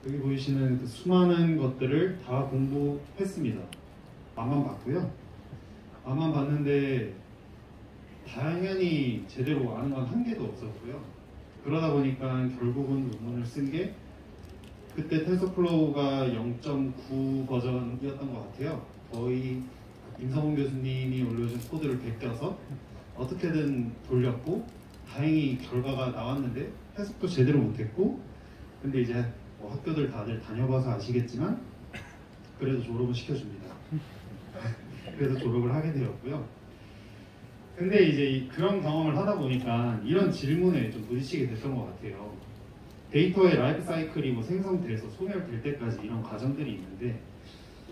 여기 보이시는 그 수많은 것들을 다 공부했습니다. 맛만 봤고요. 맛만 봤는데 당연히 제대로 아는 건 한 개도 없었고요. 그러다 보니까 결국은 논문을 쓴 게 그때 텐서플로우가 0.9 버전이었던 것 같아요. 거의 임성훈 교수님이 올려준 코드를 베껴서 어떻게든 돌렸고 다행히 결과가 나왔는데 해석도 제대로 못했고, 근데 이제 뭐 학교들 다들 다녀봐서 아시겠지만 그래도 졸업은 시켜줍니다. 그래서 졸업을 하게 되었고요. 근데 이제 그런 경험을 하다 보니까 이런 질문에 좀 부딪히게 됐던 것 같아요. 데이터의 라이프 사이클이 뭐 생성돼서 소멸될 때까지 이런 과정들이 있는데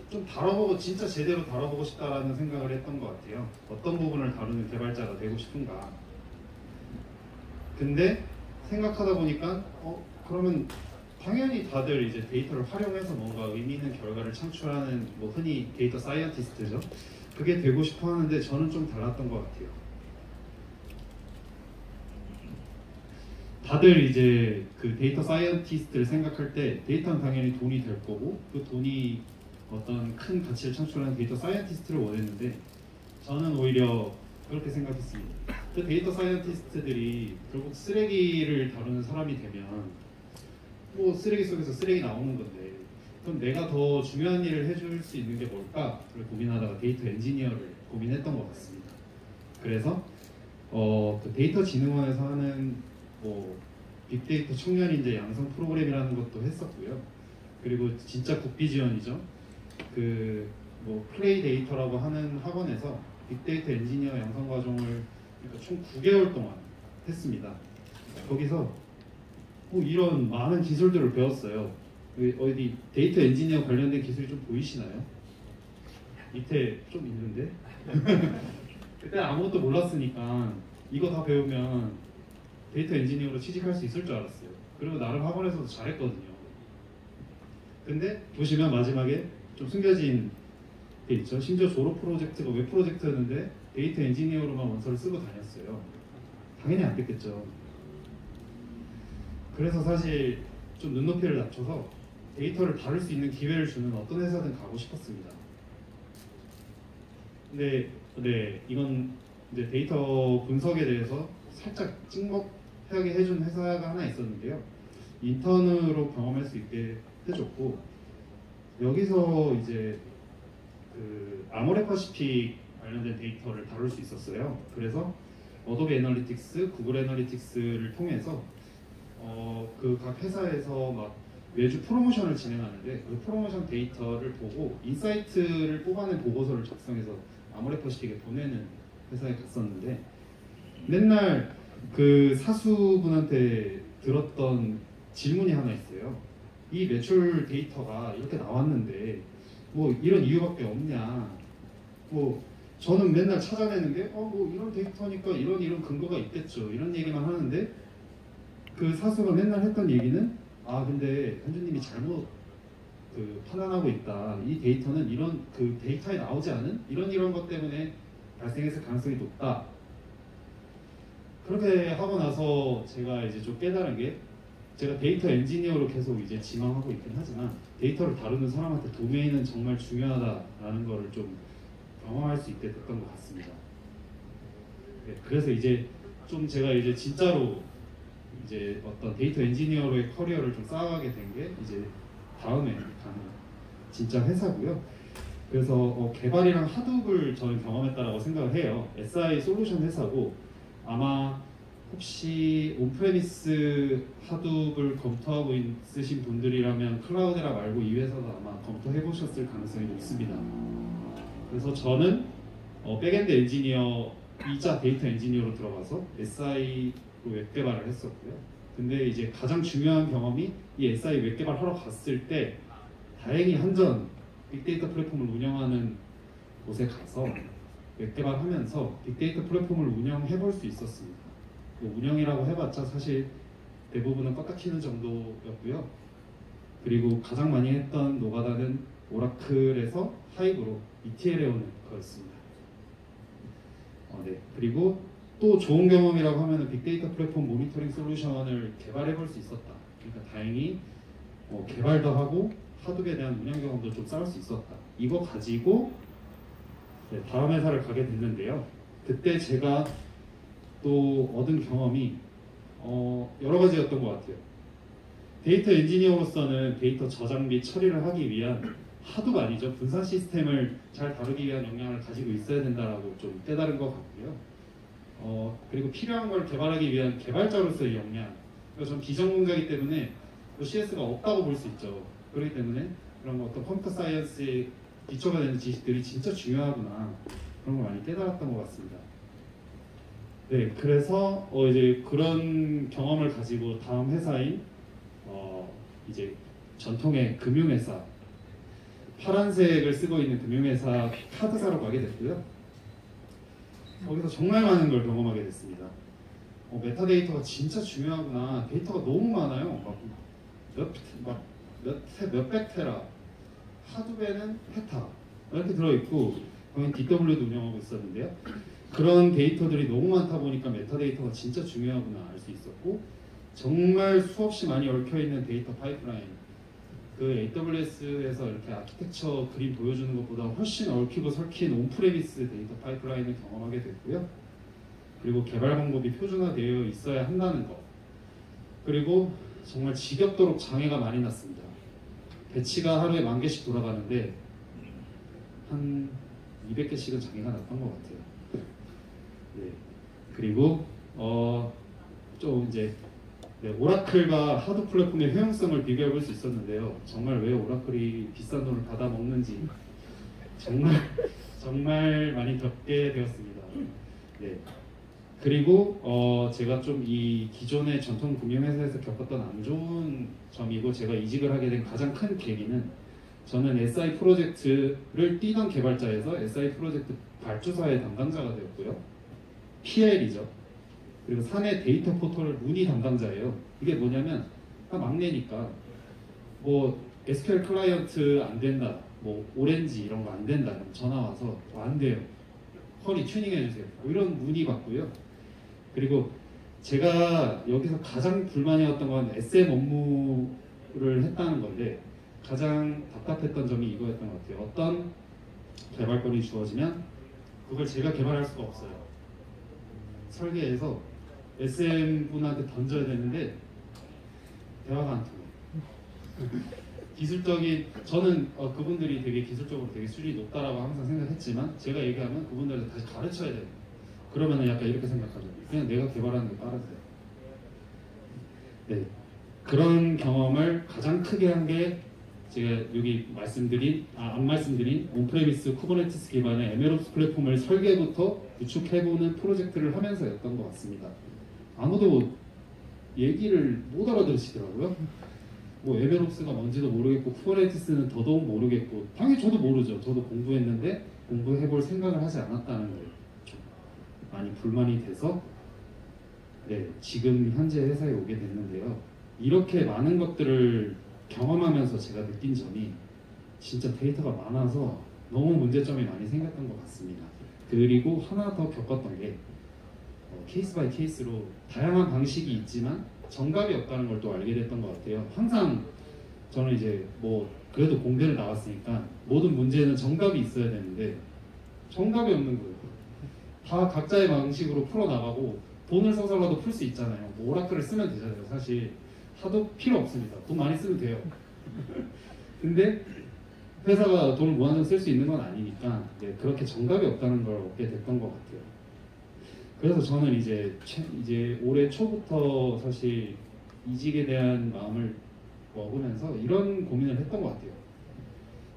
좀 다뤄보고 진짜 제대로 다뤄보고 싶다라는 생각을 했던 것 같아요. 어떤 부분을 다루는 개발자가 되고 싶은가. 근데 생각하다 보니까 그러면 당연히 다들 이제 데이터를 활용해서 뭔가 의미 있는 결과를 창출하는 뭐 흔히 데이터 사이언티스트죠. 그게 되고 싶어 하는데 저는 좀 달랐던 것 같아요. 다들 이제 그 데이터 사이언티스트를 생각할 때 데이터는 당연히 돈이 될 거고 그 돈이 어떤 큰 가치를 창출하는 데이터 사이언티스트를 원했는데 저는 오히려 그렇게 생각했습니다. 그 데이터 사이언티스트들이 결국 쓰레기를 다루는 사람이 되면 뭐 쓰레기 속에서 쓰레기 나오는 건데 그럼 내가 더 중요한 일을 해줄 수 있는 게 뭘까를 고민하다가 데이터 엔지니어를 고민했던 것 같습니다. 그래서 그 데이터 진흥원에서 하는 뭐 빅데이터 청년인재 양성 프로그램이라는 것도 했었고요. 그리고 진짜 국비 지원이죠. 그 뭐 플레이 데이터라고 하는 학원에서 빅데이터 엔지니어 양성 과정을 그러니까 총 9개월 동안 했습니다. 거기서 뭐 이런 많은 기술들을 배웠어요. 어디 데이터 엔지니어 관련된 기술이 좀 보이시나요? 밑에 좀 있는데 그때 아무것도 몰랐으니까 이거 다 배우면 데이터 엔지니어로 취직할 수 있을 줄 알았어요. 그리고 나름 학원에서도 잘했거든요. 근데 보시면 마지막에 좀 숨겨진 게 있죠. 심지어 졸업 프로젝트가 웹 프로젝트였는데 데이터 엔지니어로만 원서를 쓰고 다녔어요. 당연히 안 됐겠죠. 그래서 사실 좀 눈높이를 낮춰서 데이터를 다룰 수 있는 기회를 주는 어떤 회사든 가고 싶었습니다. 근데 이건 이제 데이터 분석에 대해서 살짝 찍먹하게 해준 회사가 하나 있었는데요. 인턴으로 경험할 수 있게 해줬고 여기서 이제 그 아모레 퍼시픽 관련된 데이터를 다룰 수 있었어요. 그래서 어도비 애널리틱스, 구글 애널리틱스를 통해서 그 각 회사에서 막 매주 프로모션을 진행하는데 그 프로모션 데이터를 보고 인사이트를 뽑아낸 보고서를 작성해서 아모레 퍼시픽에 보내는 회사에 갔었는데 맨날 그 사수분한테 들었던 질문이 하나 있어요. 이 매출 데이터가 이렇게 나왔는데 뭐 이런 이유밖에 없냐. 뭐 저는 맨날 찾아내는 게 뭐 이런 데이터니까 이런 근거가 있겠죠. 이런 얘기만 하는데 그 사수가 맨날 했던 얘기는 근데 현주님이 잘못 그 판단하고 있다. 이 데이터는 이런 그 데이터에 나오지 않은 이런 것 때문에 발생했을 가능성이 높다. 그렇게 하고 나서 제가 이제 좀 깨달은 게 제가 데이터 엔지니어로 계속 이제 지망하고 있긴 하지만 데이터를 다루는 사람한테 도메인은 정말 중요하다라는 거를 좀 경험할 수 있게 됐던 것 같습니다. 네, 그래서 이제 좀 제가 이제 진짜로 이제 어떤 데이터 엔지니어로의 커리어를 좀 쌓아가게 된 게 이제 다음에 가는 진짜 회사고요. 그래서 개발이랑 하둡을 저는 경험했다라고 생각을 해요. SI 솔루션 회사고 아마 혹시 온프레미스 하둡을 검토하고 있으신 분들이라면 클라우데라 말고 이 회사도 아마 검토해 보셨을 가능성이 높습니다. 그래서 저는 백엔드 엔지니어이자 데이터 엔지니어로 들어가서 SI로 웹 개발을 했었고요. 근데 이제 가장 중요한 경험이 이 SI 웹 개발하러 갔을 때 다행히 한전 빅데이터 플랫폼을 운영하는 곳에 가서 웹 개발하면서 빅데이터 플랫폼을 운영해 볼 수 있었습니다. 운영이라고 해봤자 사실 대부분은 껐다 키는 정도였고요. 그리고 가장 많이 했던 노가다는 오라클에서 하이브로 ETL에 오는 거였습니다. 네. 그리고 또 좋은 경험이라고 하면 빅데이터 플랫폼 모니터링 솔루션을 개발해 볼 수 있었다. 그러니까 다행히 개발도 하고 하드웨어에 대한 운영 경험도 좀 쌓을 수 있었다. 이거 가지고 네, 다음 회사를 가게 됐는데요. 그때 제가 또 얻은 경험이 여러 가지였던 것 같아요. 데이터 엔지니어로서는 데이터 저장 및 처리를 하기 위한 하도가 아니죠. 분산 시스템을 잘 다루기 위한 역량을 가지고 있어야 된다라고 좀 깨달은 것 같고요. 그리고 필요한 걸 개발하기 위한 개발자로서의 역량. 그래서 전 비전공자이기 때문에 CS가 없다고 볼 수 있죠. 그렇기 때문에 그런 어떤 컴퓨터 사이언스에 기초가 되는 지식들이 진짜 중요하구나. 그런 걸 많이 깨달았던 것 같습니다. 네, 그래서 이제 그런 경험을 가지고 다음 회사인 이제 전통의 금융회사, 파란색을 쓰고 있는 금융회사 카드사로 가게 됐고요. 거기서 정말 많은 걸 경험하게 됐습니다. 메타데이터가 진짜 중요하구나. 데이터가 너무 많아요. 몇백 테라, 하드웨어는 페타 이렇게 들어있고, 거기 DW도 운영하고 있었는데요. 그런 데이터들이 너무 많다 보니까 메타데이터가 진짜 중요하구나 알 수 있었고, 정말 수없이 많이 얽혀있는 데이터 파이프라인, 그 AWS에서 이렇게 아키텍처 그림 보여주는 것보다 훨씬 얽히고 설킨 온프레미스 데이터 파이프라인을 경험하게 됐고요. 그리고 개발 방법이 표준화되어 있어야 한다는 것, 그리고 정말 지겹도록 장애가 많이 났습니다. 배치가 하루에 10,000개씩 돌아가는데 한 200개씩은 장애가 났던 것 같아요. 네. 그리고 좀 이제 오라클과 하드 플랫폼의 효용성을 비교해 볼 수 있었는데요. 정말 왜 오라클이 비싼 돈을 받아 먹는지 정말 많이 겪게 되었습니다. 네. 그리고 제가 좀 이 기존의 전통 금융회사에서 겪었던 안 좋은 점이고, 제가 이직을 하게 된 가장 큰 계기는, 저는 SI 프로젝트를 뛰던 개발자에서 SI 프로젝트 발주사의 담당자가 되었고요. PL이죠. 그리고 사내 데이터 포털 문의 담당자예요. 이게 뭐냐면 막내니까 뭐 SQL 클라이언트 안 된다, 뭐 오렌지 이런 거 안 된다, 그럼 전화 와서 안 돼요, 허리 튜닝해 주세요, 뭐 이런 문의 받고요. 그리고 제가 여기서 가장 불만이었던 건 SM 업무를 했다는 건데, 가장 답답했던 점이 이거였던 것 같아요. 어떤 개발권이 주어지면 그걸 제가 개발할 수가 없어요. 설계해서 SM분한테 던져야 되는데 대화가 안 통해요. 기술적인, 저는 그분들이 되게 기술적으로 되게 수준이 높다라고 항상 생각했지만, 제가 얘기하면 그분들한테 다시 가르쳐야 돼요. 그러면은 약간 이렇게 생각하죠. 그냥 내가 개발하는 게 빠르세요. 네, 그런 경험을 가장 크게 한 게 제가 여기 안 말씀드린 온프레미스 쿠버네티스 기반의 MLOps 플랫폼을 설계부터 구축해보는 프로젝트를 하면서였던 것 같습니다. 아무도 얘기를 못 알아들으시더라고요. 뭐 MLOps가 뭔지도 모르겠고 쿠버네티스는 더더욱 모르겠고, 당연히 저도 모르죠. 저도 공부했는데 공부해볼 생각을 하지 않았다는 거예요. 많이 불만이 돼서 지금 현재 회사에 오게 됐는데요. 이렇게 많은 것들을 경험하면서 제가 느낀 점이, 진짜 데이터가 많아서 너무 문제점이 많이 생겼던 것 같습니다. 그리고 하나 더 겪었던 게, 케이스 바이 케이스로 다양한 방식이 있지만 정답이 없다는 걸 또 알게 됐던 것 같아요. 항상 저는 이제 뭐 그래도 공대를 나왔으니까 모든 문제는 정답이 있어야 되는데 정답이 없는 거예요. 다 각자의 방식으로 풀어나가고, 돈을 써서라도 풀 수 있잖아요. 뭐 오라클을 쓰면 되잖아요. 사실 하도 필요 없습니다. 돈 많이 쓰면 돼요. 근데 회사가 돈을 무한정 쓸 수 있는 건 아니니까 그렇게 정답이 없다는 걸 얻게 됐던 것 같아요. 그래서 저는 이제 올해 초부터 사실 이직에 대한 마음을 먹으면서 이런 고민을 했던 것 같아요.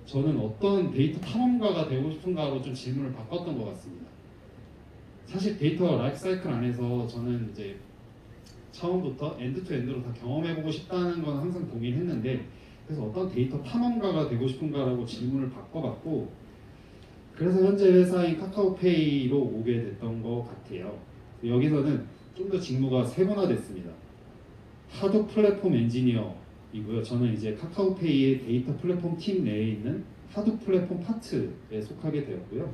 저는 어떤 데이터 탐험가가 되고 싶은가로 좀 질문을 바꿨던 것 같습니다. 사실 데이터 라이프 사이클 안에서 저는 이제 처음부터 엔드 투 엔드로 다 경험해보고 싶다는 건 항상 동의했는데, 그래서 어떤 데이터 탐험가가 되고 싶은가라고 질문을 바꿔봤고, 그래서 현재 회사인 카카오페이로 오게 됐던 것 같아요. 여기서는 좀 더 직무가 세분화됐습니다. 하드 플랫폼 엔지니어이고요. 저는 이제 카카오페이의 데이터 플랫폼 팀 내에 있는 하드 플랫폼 파트에 속하게 되었고요.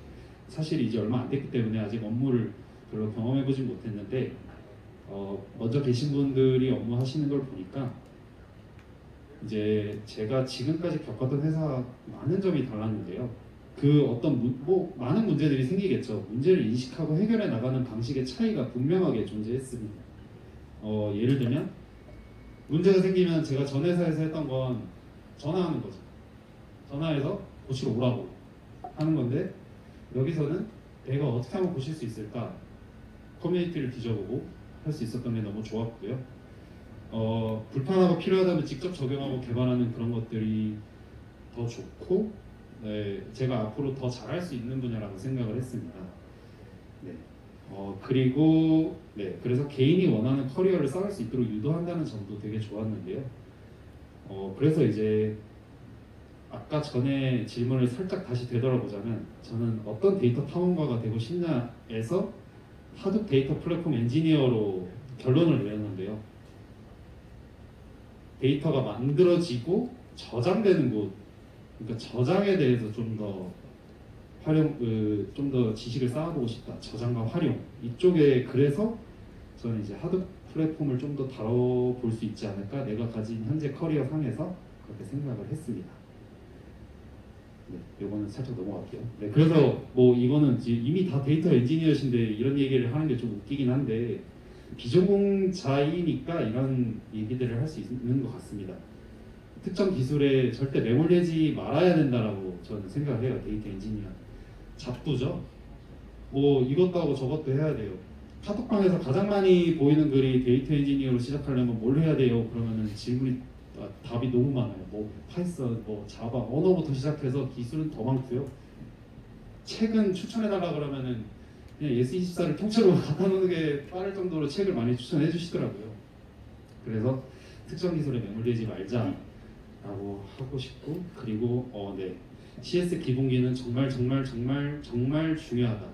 사실 이제 얼마 안 됐기 때문에 아직 업무를 별로 경험해보진 못했는데, 먼저 계신 분들이 업무하시는 걸 보니까 이제 제가 지금까지 겪었던 회사 많은 점이 달랐는데요. 그 어떤 많은 문제들이 생기겠죠. 문제를 인식하고 해결해 나가는 방식의 차이가 분명하게 존재했습니다. 예를 들면 문제가 생기면 제가 전 회사에서 했던 건 전화하는 거죠. 전화해서 고치러 오라고 하는 건데 여기서는 내가 어떻게 하면 고칠 수 있을까? 커뮤니티를 뒤져보고 할 수 있었던 게 너무 좋았고요. 불편하고 필요하다면 직접 적용하고 개발하는 그런 것들이 더 좋고, 네, 제가 앞으로 더 잘할 수 있는 분야라고 생각을 했습니다. 네. 그리고 네, 그래서 개인이 원하는 커리어를 쌓을 수 있도록 유도한다는 점도 되게 좋았는데요. 그래서 이제 아까 전에 질문을 살짝 다시 되돌아보자면 저는 어떤 데이터 탐험가가 되고 싶냐에서 하둡 데이터 플랫폼 엔지니어로 결론을 내렸는데요. 데이터가 만들어지고 저장되는 곳, 그러니까 저장에 대해서 좀 더 좀 더 지식을 쌓아보고 싶다. 저장과 활용 이쪽에, 그래서 저는 이제 하둡 플랫폼을 좀 더 다뤄볼 수 있지 않을까, 내가 가진 현재 커리어 상에서 그렇게 생각을 했습니다. 네, 이거는 살짝 넘어갈게요. 네, 그래서 뭐 이거는 이미 다 데이터 엔지니어신데 이런 얘기를 하는 게 좀 웃기긴 한데 비전공자이니까 이런 얘기들을 할 수 있는 것 같습니다. 특정 기술에 절대 매몰되지 말아야 된다라고 저는 생각을 해요. 데이터 엔지니어 잡부죠. 뭐 이것도 하고 저것도 해야 돼요. 카톡방에서 가장 많이 보이는 글이 데이터 엔지니어로 시작하려면 뭘 해야 돼요? 그러면은 질문이 답이 너무 많아요. 뭐 파이썬, 뭐 자바, 언어부터 시작해서 기술은 더 많고요. 책은 추천해달라 그러면은 그냥 예스24를 통째로 갖다 놓는 게 빠를 정도로 책을 많이 추천해 주시더라고요. 그래서 특정 기술에 매몰되지 말자라고 하고 싶고, 그리고 네, CS 기본기는 정말 중요하다.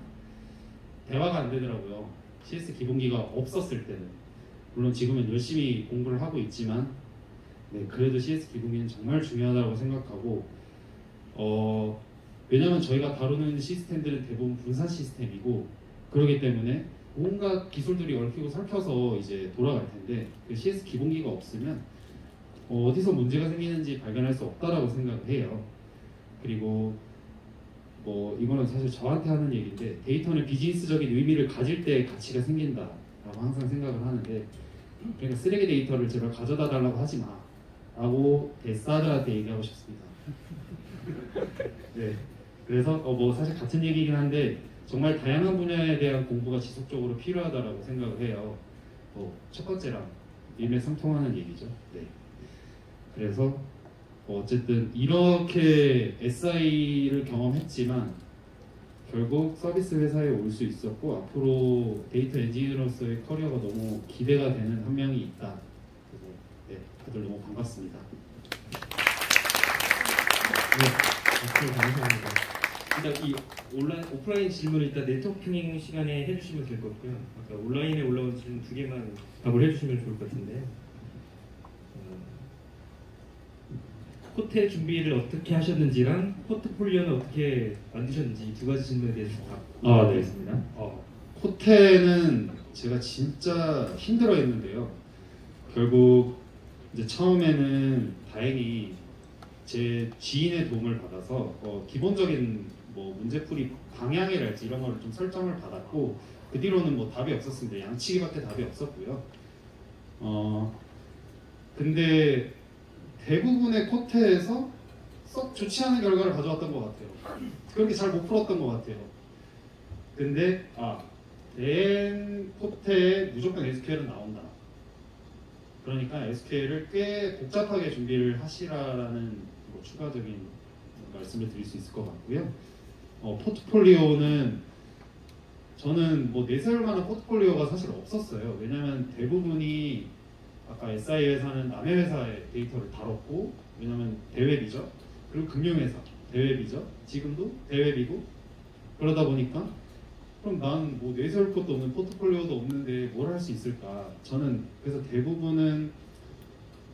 대화가 안 되더라고요. CS 기본기가 없었을 때는. 물론 지금은 열심히 공부를 하고 있지만 네, 그래도 CS 기본기는 정말 중요하다고 생각하고, 왜냐하면 저희가 다루는 시스템들은 대부분 분산 시스템이고 그렇기 때문에 온갖 기술들이 얽히고 설켜서 이제 돌아갈 텐데 그 CS 기본기가 없으면 어디서 문제가 생기는지 발견할 수 없다라고 생각을 해요. 그리고 뭐 이거는 사실 저한테 하는 얘기인데, 데이터는 비즈니스적인 의미를 가질 때 가치가 생긴다라고 항상 생각을 하는데, 그러니까 쓰레기 데이터를 제발 가져다 달라고 하지 마 라고 데스하드한테 얘기하고 싶습니다. 네, 그래서 뭐 사실 같은 얘기긴 한데 정말 다양한 분야에 대한 공부가 지속적으로 필요하다라고 생각을 해요. 첫 번째랑 일맥상통하는 얘기죠. 네. 그래서 어쨌든 이렇게 SI를 경험했지만 결국 서비스 회사에 올 수 있었고, 앞으로 데이터 엔지니어로서의 커리어가 너무 기대가 되는 한 명이 있다. 그래서 네, 다들 너무 반갑습니다. 네, 감사합니다. 일단 이 오프라인 질문을 일단 네트워킹 시간에 해주시면 될 것 같고요. 아까 온라인에 올라온 질문 2개만 답을 해주시면 좋을 것 같은데요. 호텔 준비를 어떻게 하셨는지랑 포트폴리오는 어떻게 만드셨는지 두 가지 질문에 대해서 답드리겠습니다. 네. 호텔은 제가 진짜 힘들어했는데요. 결국 이제 처음에는 다행히 제 지인의 도움을 받아서 기본적인 뭐 문제풀이 방향이랄지 이런 걸 좀 설정을 받았고, 그 뒤로는 뭐 답이 없었습니다. 양치기밖에 답이 없었고요. 근데 대부분의 코트에서 썩 좋지 않은 결과를 가져왔던 것 같아요. 그렇게 잘 못 풀었던 것 같아요. 근데 내 코트에 무조건 SQL은 나온다. 그러니까 SQL을 꽤 복잡하게 준비를 하시라라는 뭐 추가적인 말씀을 드릴 수 있을 것 같고요. 포트폴리오는 저는 뭐 내세울 만한 포트폴리오가 사실 없었어요. 왜냐하면 대부분이 아까 SI 회사는 남의 회사의 데이터를 다뤘고, 왜냐하면 대웹이죠. 그리고 금융회사 대웹이죠. 지금도 대웹이고, 그러다 보니까 그럼 난 뭐 내세울 것도 없는 포트폴리오도 없는데 뭘 할 수 있을까. 저는 그래서 대부분은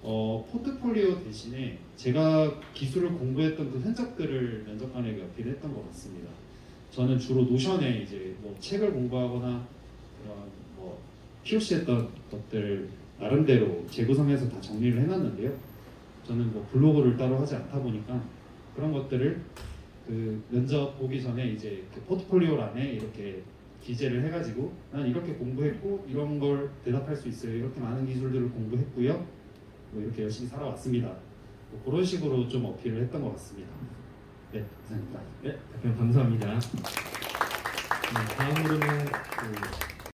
포트폴리오 대신에 제가 기술을 공부했던 그 흔적들을 면접관에게 어필했던 것 같습니다. 저는 주로 노션에 이제 뭐 책을 공부하거나 그런 뭐 POC 했던 것들 나름대로 재구성해서 다 정리를 해놨는데요. 저는 뭐 블로그를 따로 하지 않다 보니까 그런 것들을 그 면접 보기 전에 이제 그 포트폴리오란에 이렇게 기재를 해가지고 난 이렇게 공부했고 이런 걸 대답할 수 있어요. 이렇게 많은 기술들을 공부했고요. 뭐 이렇게 열심히 살아왔습니다. 뭐 그런 식으로 좀 어필을 했던 것 같습니다. 네, 감사합니다. 네, 답변 감사합니다. 네, 다음으로는 그